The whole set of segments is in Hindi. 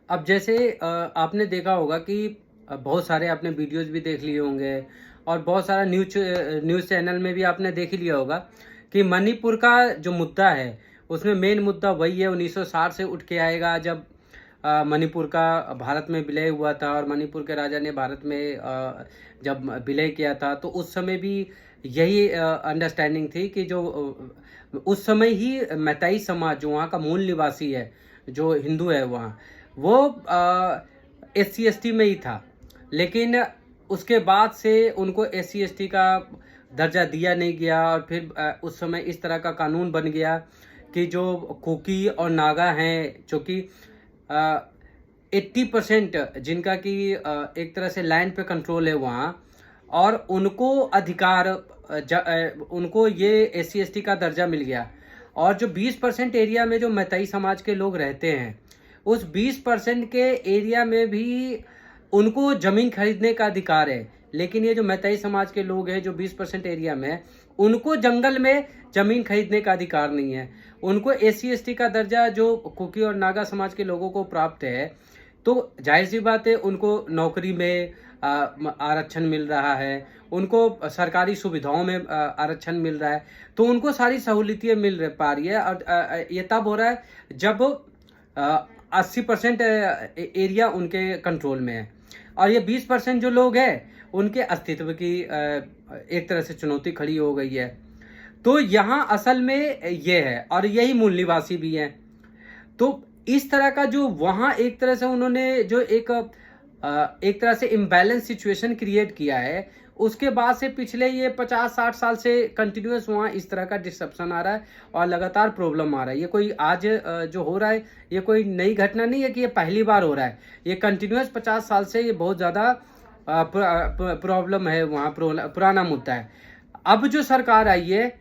अब जैसे आपने देखा होगा कि बहुत सारे आपने वीडियोज़ भी देख लिए होंगे और बहुत सारा न्यूज़ चैनल में भी आपने देख ही लिया होगा कि मणिपुर का जो मुद्दा है, उसमें मेन मुद्दा वही है 1960 से उठ के आएगा जब मणिपुर का भारत में विलय हुआ था और मणिपुर के राजा ने भारत में जब विलय किया था, तो उस समय भी यही अंडरस्टैंडिंग थी कि जो उस समय ही मैतेई समाज जो वहाँ का मूल निवासी है, जो हिंदू है वहाँ, वो एससी एसटी में ही था। लेकिन उसके बाद से उनको एससी एसटी का दर्जा दिया नहीं गया और फिर उस समय इस तरह का कानून बन गया कि जो कुकी और नागा हैं, जो कि 80% जिनका कि एक तरह से लैंड पे कंट्रोल है वहाँ, और उनको अधिकार उनको ये एससी एसटी का दर्जा मिल गया। और जो 20% एरिया में जो मैतेई समाज के लोग रहते हैं, उस 20% के एरिया में भी उनको ज़मीन खरीदने का अधिकार है। लेकिन ये जो मैतेई समाज के लोग हैं जो 20% एरिया में है, उनको जंगल में ज़मीन खरीदने का अधिकार नहीं है। उनको एससी एसटी का दर्जा जो कुकी और नागा समाज के लोगों को प्राप्त है, तो जाहिर सी बात है उनको नौकरी में आरक्षण मिल रहा है, उनको सरकारी सुविधाओं में आरक्षण मिल रहा है, तो उनको सारी सहूलियतें मिल पा रही है। और ये तब हो रहा है जब 80% एरिया उनके कंट्रोल में है और ये 20% जो लोग हैं उनके अस्तित्व की एक तरह से चुनौती खड़ी हो गई है। तो यहाँ असल में ये है और यही मूल निवासी भी हैं। तो इस तरह का जो वहाँ एक तरह से उन्होंने जो एक तरह से इम्बैलेंस सिचुएशन क्रिएट किया है, उसके बाद से पिछले ये 50-60 साल से कंटिन्यूस वहाँ इस तरह का डिस्रप्शन आ रहा है और लगातार प्रॉब्लम आ रहा है। ये कोई आज जो हो रहा है ये कोई नई घटना नहीं है कि ये पहली बार हो रहा है। ये कंटिन्यूस 50 साल से ये बहुत ज़्यादा प्रॉब्लम है, वहाँ पुराना मुद्दा है। अब जो सरकार आई है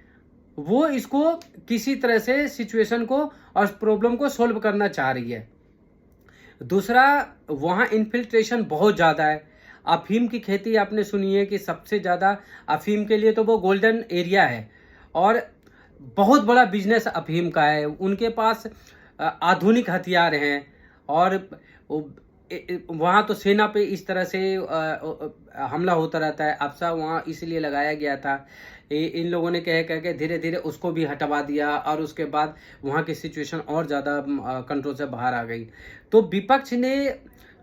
वो इसको किसी तरह से सिचुएशन को और प्रॉब्लम को सॉल्व करना चाह रही है। दूसरा, वहाँ इन्फिल्ट्रेशन बहुत ज़्यादा है। अफीम की खेती आपने सुनी है कि सबसे ज़्यादा अफीम के लिए तो वो गोल्डन एरिया है और बहुत बड़ा बिजनेस अफीम का है। उनके पास आधुनिक हथियार हैं और वहाँ तो सेना पे इस तरह से हमला होता रहता है। अफसा वहाँ इसलिए लगाया गया था। इन लोगों ने कह कह के धीरे धीरे उसको भी हटवा दिया और उसके बाद वहाँ की सिचुएशन और ज़्यादा कंट्रोल से बाहर आ गई। तो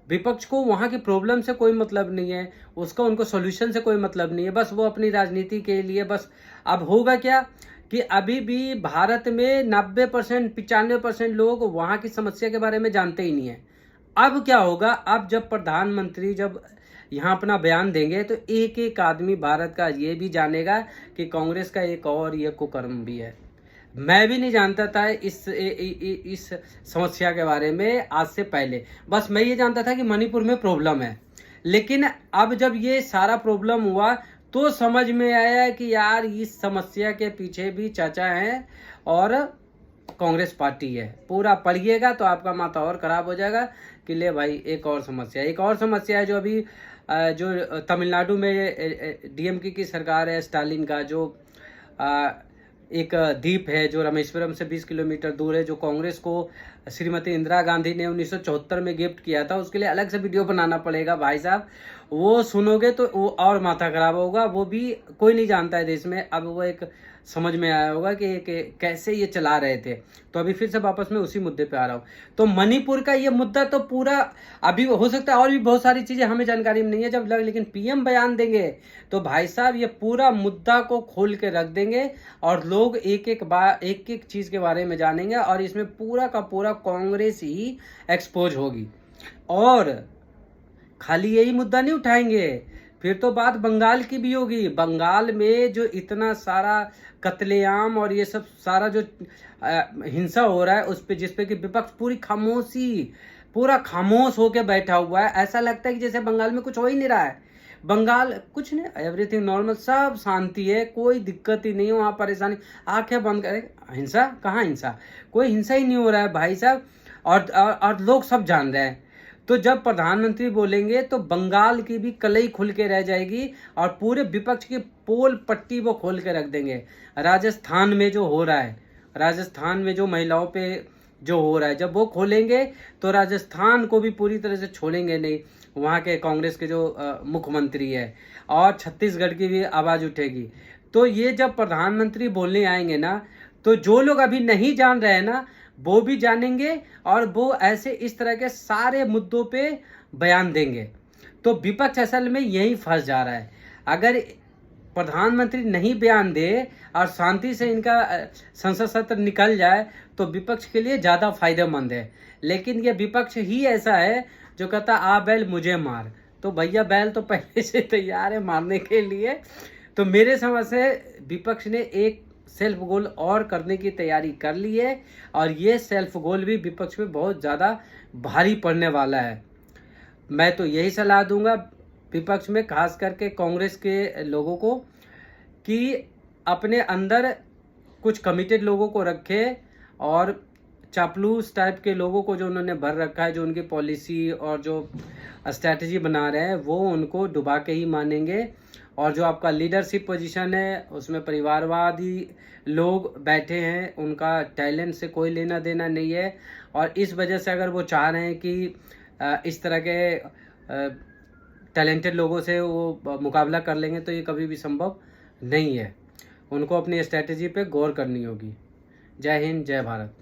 विपक्ष को वहाँ की प्रॉब्लम से कोई मतलब नहीं है, उसका उनको सॉल्यूशन से कोई मतलब नहीं है, बस वो अपनी राजनीति के लिए बस। अब होगा क्या कि अभी भी भारत में 90% 95% लोग वहाँ की समस्या के बारे में जानते ही नहीं है। अब क्या होगा, अब जब प्रधानमंत्री जब यहाँ अपना बयान देंगे तो एक एक आदमी भारत का ये भी जानेगा कि कांग्रेस का एक और ये कुकर्म भी है। मैं भी नहीं जानता था इस समस्या के बारे में आज से पहले। बस मैं ये जानता था कि मणिपुर में प्रॉब्लम है, लेकिन अब जब ये सारा प्रॉब्लम हुआ तो समझ में आया कि यार इस समस्या के पीछे भी चाचा हैं और कांग्रेस पार्टी है। पूरा पढ़िएगा तो आपका माथा और खराब हो जाएगा कि ले भाई एक और समस्या है जो अभी जो तमिलनाडु में डीएमके की सरकार है, स्टालिन का जो एक द्वीप है जो रामेश्वरम से 20 किलोमीटर दूर है, जो कांग्रेस को श्रीमती इंदिरा गांधी ने 1974 में गिफ्ट किया था। उसके लिए अलग से वीडियो बनाना पड़ेगा भाई साहब, वो सुनोगे तो वो और माथा खराब होगा। वो भी कोई नहीं जानता है देश में, अब वो एक समझ में आया होगा कि कैसे ये चला रहे थे। तो अभी फिर से वापस मैं उसी मुद्दे पे आ रहा हूँ। तो मणिपुर का ये मुद्दा तो पूरा अभी हो सकता है और भी बहुत सारी चीज़ें हमें जानकारी में नहीं है जब लेकिन पीएम बयान देंगे तो भाई साहब ये पूरा मुद्दा को खोल के रख देंगे और लोग एक एक चीज़ के बारे में जानेंगे और इसमें पूरा का पूरा कांग्रेस ही एक्सपोज होगी। और खाली यही मुद्दा नहीं उठाएंगे, फिर तो बात बंगाल की भी होगी। बंगाल में जो इतना सारा कत्लेआम और ये सब सारा जो हिंसा हो रहा है उस पे, जिस पे कि विपक्ष पूरा खामोश होके बैठा हुआ है। ऐसा लगता है कि जैसे बंगाल में कुछ हो ही नहीं रहा है। बंगाल कुछ नहीं, एवरीथिंग नॉर्मल, सब शांति है, कोई दिक्कत ही नहीं है वहाँ। परेशानी आंखें बंद करें, हिंसा कहाँ हिंसा, कोई हिंसा ही नहीं हो रहा है भाई साहब। और लोग सब जान रहे हैं। तो जब प्रधानमंत्री बोलेंगे तो बंगाल की भी कलई खुल के रह जाएगी और पूरे विपक्ष की पोल पट्टी वो खोल के रख देंगे। राजस्थान में जो हो रहा है, राजस्थान में जो महिलाओं पे जो हो रहा है। जब वो खोलेंगे तो राजस्थान को भी पूरी तरह से छोड़ेंगे नहीं, वहाँ के कांग्रेस के जो मुख्यमंत्री है, और छत्तीसगढ़ की भी आवाज़ उठेगी। तो ये जब प्रधानमंत्री बोलने आएंगे ना, तो जो लोग अभी नहीं जान रहे हैं ना, वो भी जानेंगे, और वो ऐसे इस तरह के सारे मुद्दों पे बयान देंगे। तो विपक्ष असल में यही फंस जा रहा है। अगर प्रधानमंत्री नहीं बयान दे और शांति से इनका संसद सत्र निकल जाए तो विपक्ष के लिए ज़्यादा फायदेमंद है। लेकिन ये विपक्ष ही ऐसा है जो कहता आ बैल मुझे मार। तो भैया बैल तो पहले से तैयार है मारने के लिए। तो मेरे समझ से विपक्ष ने एक सेल्फ गोल और करने की तैयारी कर ली है, और ये सेल्फ गोल भी विपक्ष में बहुत ज़्यादा भारी पड़ने वाला है। मैं तो यही सलाह दूंगा विपक्ष में, खास करके कांग्रेस के लोगों को, कि अपने अंदर कुछ कमिटेड लोगों को रखे, और चापलूस टाइप के लोगों को जो उन्होंने भर रखा है, जो उनकी पॉलिसी और जो स्ट्रैटेजी बना रहे हैं, वो उनको डुबा के ही मानेंगे। और जो आपका लीडरशिप पोजीशन है उसमें परिवारवादी लोग बैठे हैं, उनका टैलेंट से कोई लेना देना नहीं है। और इस वजह से अगर वो चाह रहे हैं कि इस तरह के टैलेंटेड लोगों से वो मुकाबला कर लेंगे, तो ये कभी भी संभव नहीं है। उनको अपनी स्ट्रैटेजी पे गौर करनी होगी। जय हिंद, जय भारत।